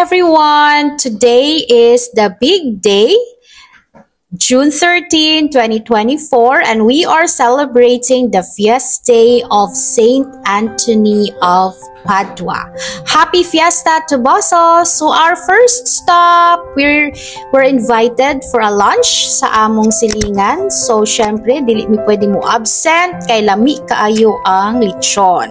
everyone! Today is the big day, June 13, 2024, and we are celebrating the Fiesta of Saint Anthony of Padua. Happy Fiesta to Bossos! So our first stop, we're invited for a lunch sa among silingan. So syempre, dili mi pwede mo absent kay lami kaayo ang lechon.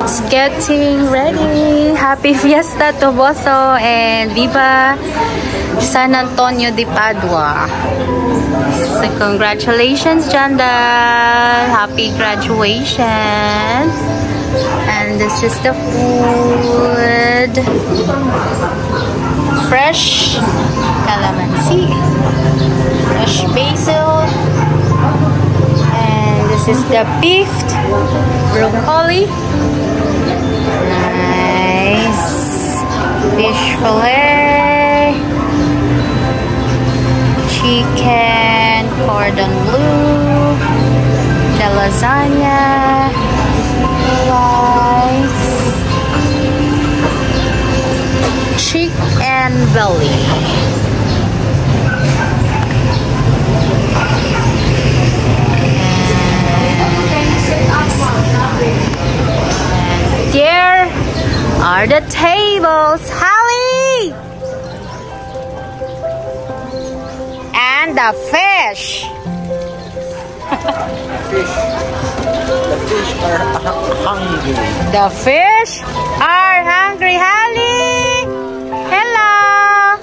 It's getting ready. Happy Fiesta to Boso and Viva San Antonio de Padua. So congratulations, Jandal. Happy graduation. And this is the food. Fresh calamansi, fresh basil, and this is the beefed broccoli. Nice fish fillet, chicken cordon bleu, the lasagna, rice, chicken belly. There are the tables, Hallie! And the fish. The fish are hungry. The fish are hungry, Hallie! Hello!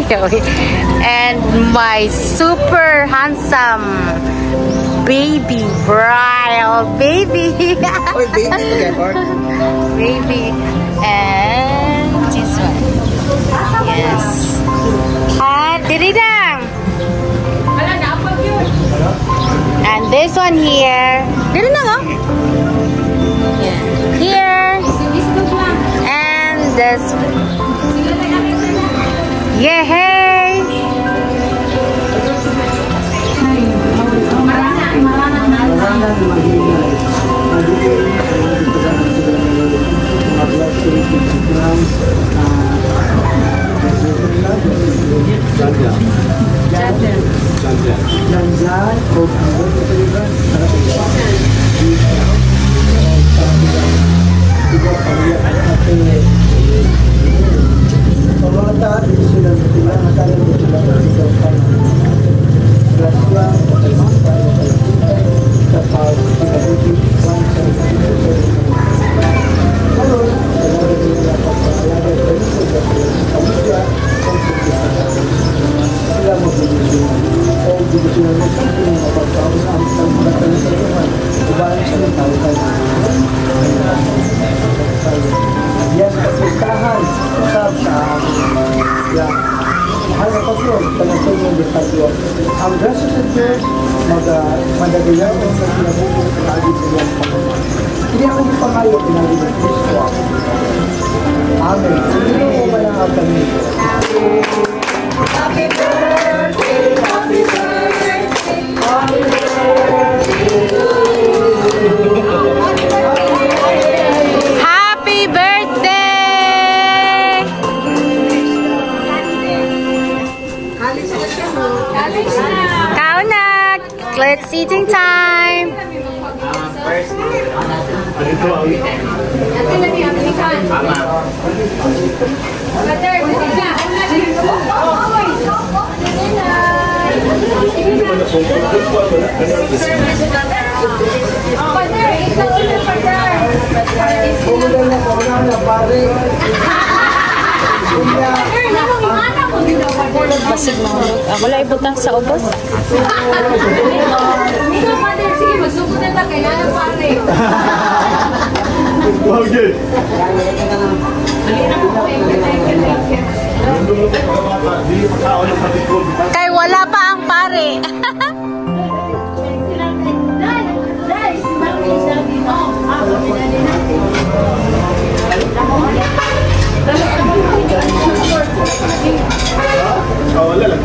Hallie, And my super handsome baby Brian, baby. Or baby, baby, and this one. Yes. And diridang. And this one here. Diridang, oh. Here. And this. Yay! Ang gracias sa Diyos, madagayaw ang naglabuhin sa lagi sa iyong Panginoon. Hindi ako ipangayo pinagi ng Kristo. Amen. Hindi mo ba lang ang kami? Happy birthday, happy birthday, happy Let's eating time. First, Basig mo. Wala ibutang sa ubos. Sige, magsugod na tayo. Kailangan pare. Okay. Kay wala pa ang pare. Wala lang.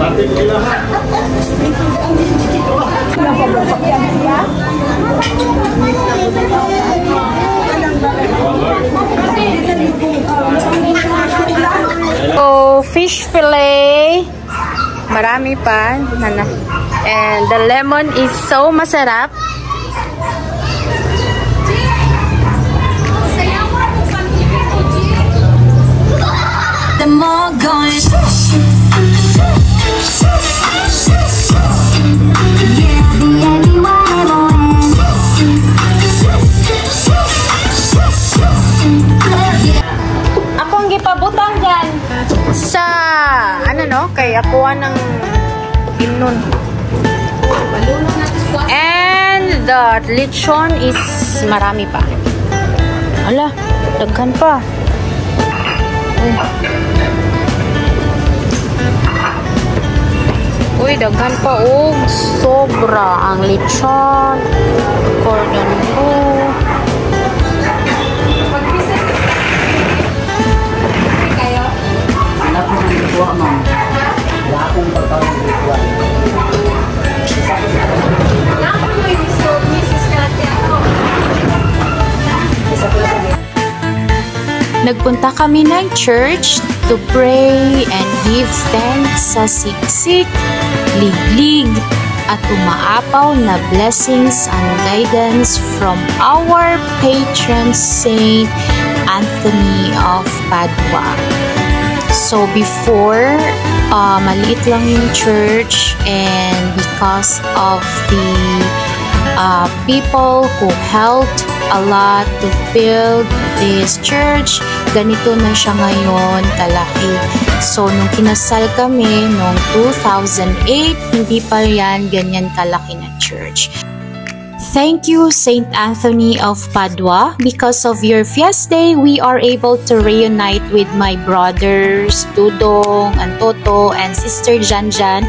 Oh, fish fillet. Marami pa. And the lemon is so masarap. The more going Akong gipabutang dyan sa ano no, kay akuha ng inon. And the lechon is marami pa. Ala, daghan pa. Uy, daghan pa. Oh, sobra ang lechon. Cordon bleu. Anak mo ng ito, ma'am. Wala akong pagkawang ito. Nagpunta kami ng church to pray and give thanks sa siksik, liglig, at umaapaw na blessings and guidance from our patron Saint Anthony of Padua. So before, maliit lang yung church, and because of the people who helped a lot to build this church, ganito na siya ngayon kalaki. So nung kinasal kami noong 2008, hindi pa yan ganyan kalaki na church. Thank you, Saint Anthony of Padua. Because of your Fiesta Day, we are able to reunite with my brothers, Dudong and Toto, and Sister Janjan,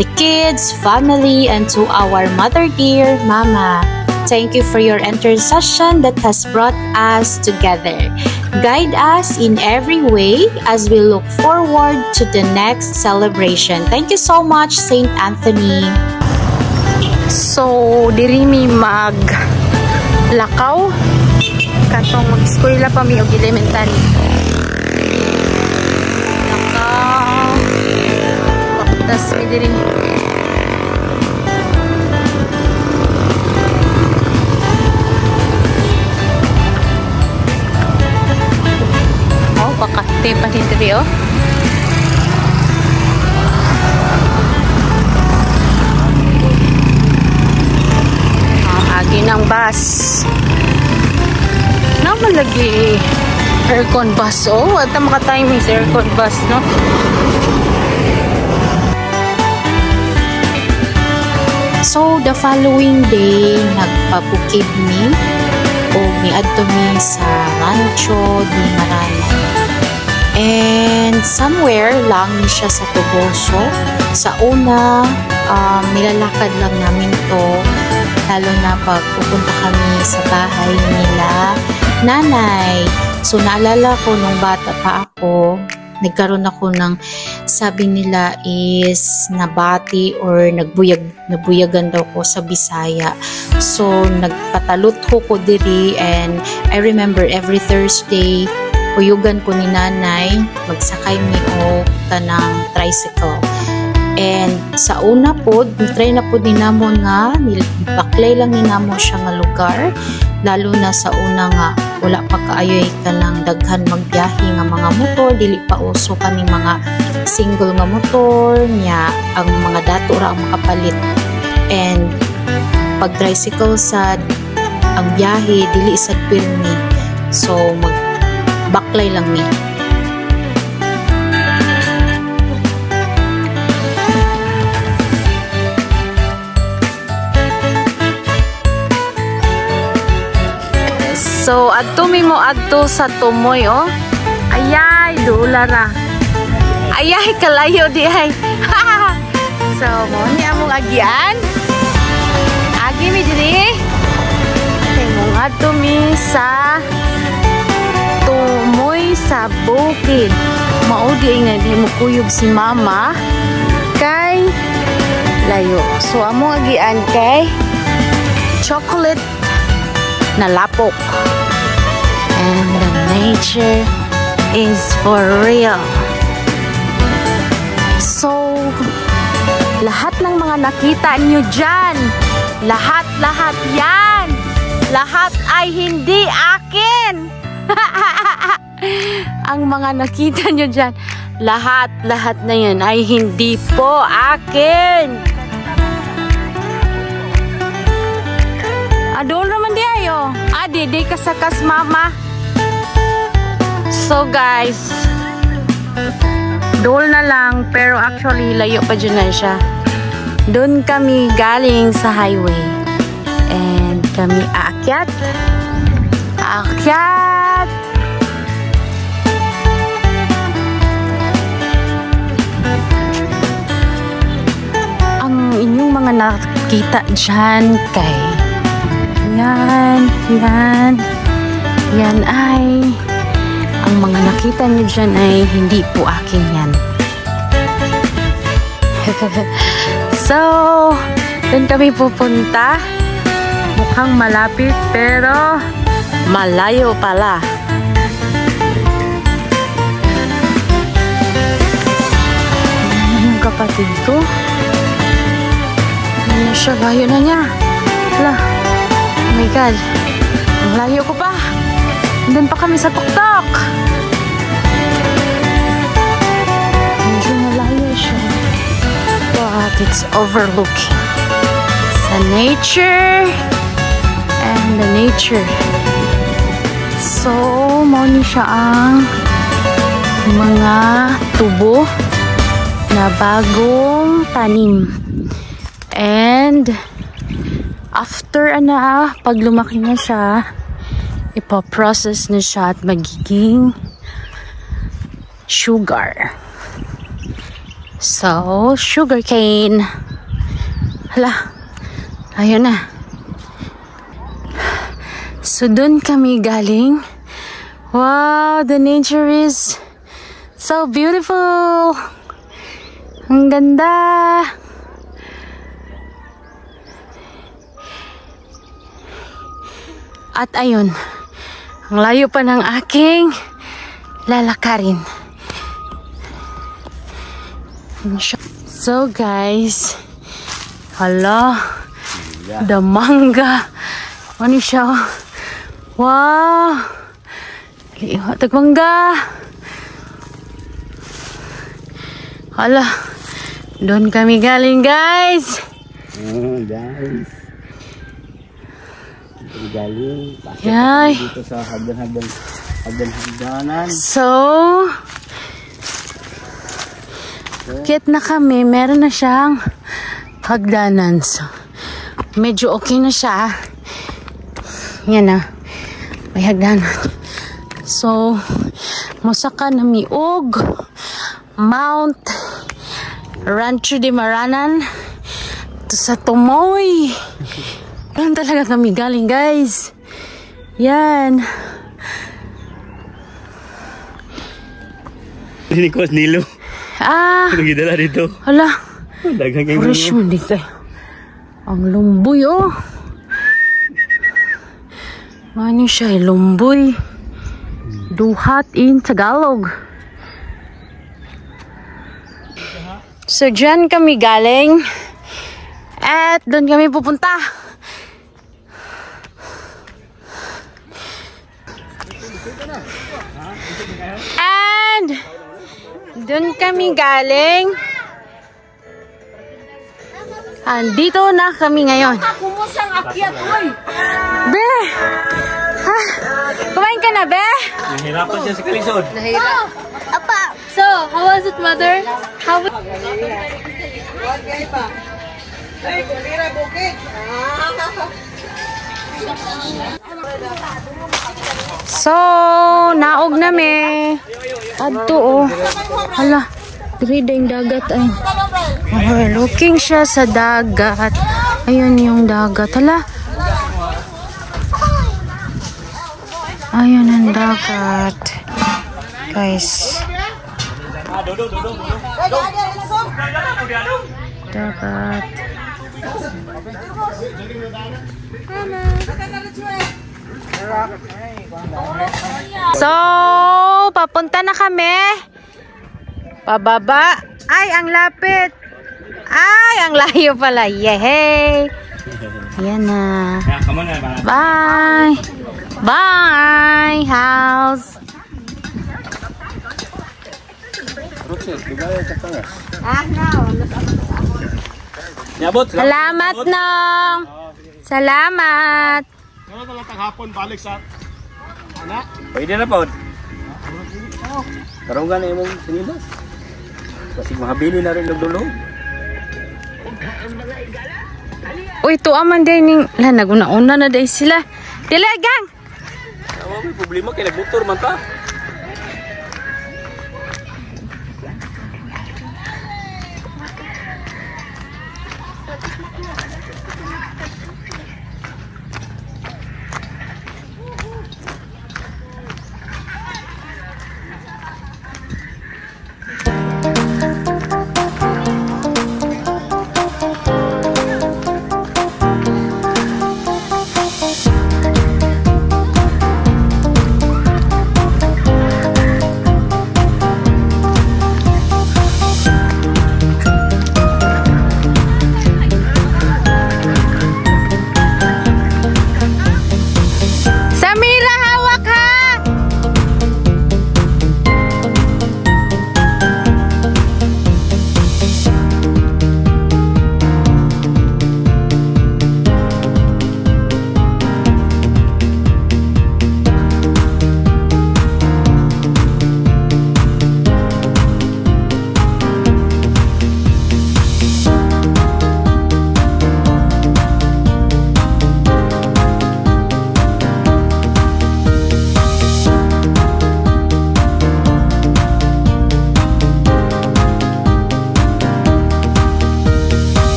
the kids, family, and to our mother dear, Mama. Thank you for your intercession that has brought us together. Guide us in every way as we look forward to the next celebration. Thank you so much, Saint Anthony. So, diri mi mag lakaw katong mag-eskwela pa mi og elementary. Lakaw. Paktas mi diri. Oh, pakate pa diri oh. Agi ng bus. Naman lagi aircon bus. Oh, at maka-timing sa aircon bus, no? So, the following day, nagpabukid mi o miadto mi sa rancho di Marana. And somewhere lang ni siya sa Tuboso. Sa una, nilalakad lang namin to, lalo na pag pupunta kami sa bahay nila nanay. So naalala ko nung bata pa ako, nagkaroon ako ng, sabi nila is nabati or nabuyagan daw ko sa Bisaya. So nagpatalot ko diri, and I remember every Thursday kuyugan ko ni nanay, magsakay mi o kanang tricycle. And sa una po, try na po din namo nga, baklay lang ni namo siya nga lugar, lalo na sa una nga, wala pa kaayoy ka ng daghan magbiyahe nga mga motor, dili pa uso kami mga single nga motor, niya, ang mga dato ra ang makapalit. And pag tricycle sa ang biyahe, dili sa pirmi. So, baklay lang ni. So, adto mi mo adto sa Tumoy, oh. Ayay, dula ra. Ayay, kalayo di ay. So, mo ni among agian. Agi mi diri. Kay mong adto mi sa Tumoy sa bukid. Mao di nga di mo kuyog si mama. kay layo. So amo agian kay chocolate na lapok. And the nature is for real. So lahat ng mga nakita niyo dyan, lahat yan, lahat ay hindi akin. Ang mga nakita nyo dyan, lahat na yan ay hindi po akin. Adol naman di ayo. Di kasakas mama. So guys, dol na lang, pero actually layo pa dyan na siya. Doon kami galing sa highway. And kami aakyat. Ang inyong mga nakita dyan kay yan ay ang mga nakita niyo dyan ay hindi po akin yan. So doon kami pupunta. Mukhang malapit pero malayo pala. Yung kapatid ko. Ano siya? Layo na niya. Wala. Oh my God. Ang layo ko pa. Doon pa kami sa tuktok. Medyo malayo siya. But it's overlooking sa nature. And the nature. So, mo ni siya ang mga tubo na bagong tanim. And after pag lumaki na siya, ipoprocess na siya at magiging sugar. So, sugar cane. Hala, ayun na. So, dun kami galing. Wow, the nature is so beautiful. Ang ganda. At ayun, ang layo pa ng aking lalakarin. So guys, hala, the manga. Ano siya? Wow! Lihat tagmangga. Hala, doon kami galing guys. Guys. Galing. Yay. Dito sa hagdan-hagdanan. So, kit na kami. Meron na siyang hagdanan. So, medyo okay na siya. Yan na. May hagdanan. So, musaka na miog Mount Rancho de Maranan to sa Tumoy. Yan talaga kami galing guys. Yan. Ini ko Nilo. Nagidala dito. Hala. Dagang kay fresh man di kay. Ang lumboy oh. Ano siya lumboy. Duhat in Tagalog. So dyan kami galing. At doon kami pupunta. And doon kami galing. Andito na kami ngayon. Kumusang akyat, oy! Be! Ha? Kumain ka na, Be? Nahirapan siya sa kalisod. Oh, Apa! So, how was it, mother? How was So, naog na me. Adto oh. Hala, diri yung dagat ay. Oh, looking siya sa dagat. Ayun yung dagat. Hala. Ayun ang dagat. Guys. Dagat. So, papunta na kami. Pababa. Ay, ang lapit. Ay, ang layo pala. Yehey. Yan na. Bye. Bye, house. Salamat, Nong. Salamat. Pwede na po. Karungan na yung sinibas. Kasi mahabili na rin nagdulo. Uy, ito aman din ning naguna-una na dahil sila. Dila, gang. May problema kay nagmotor man ta.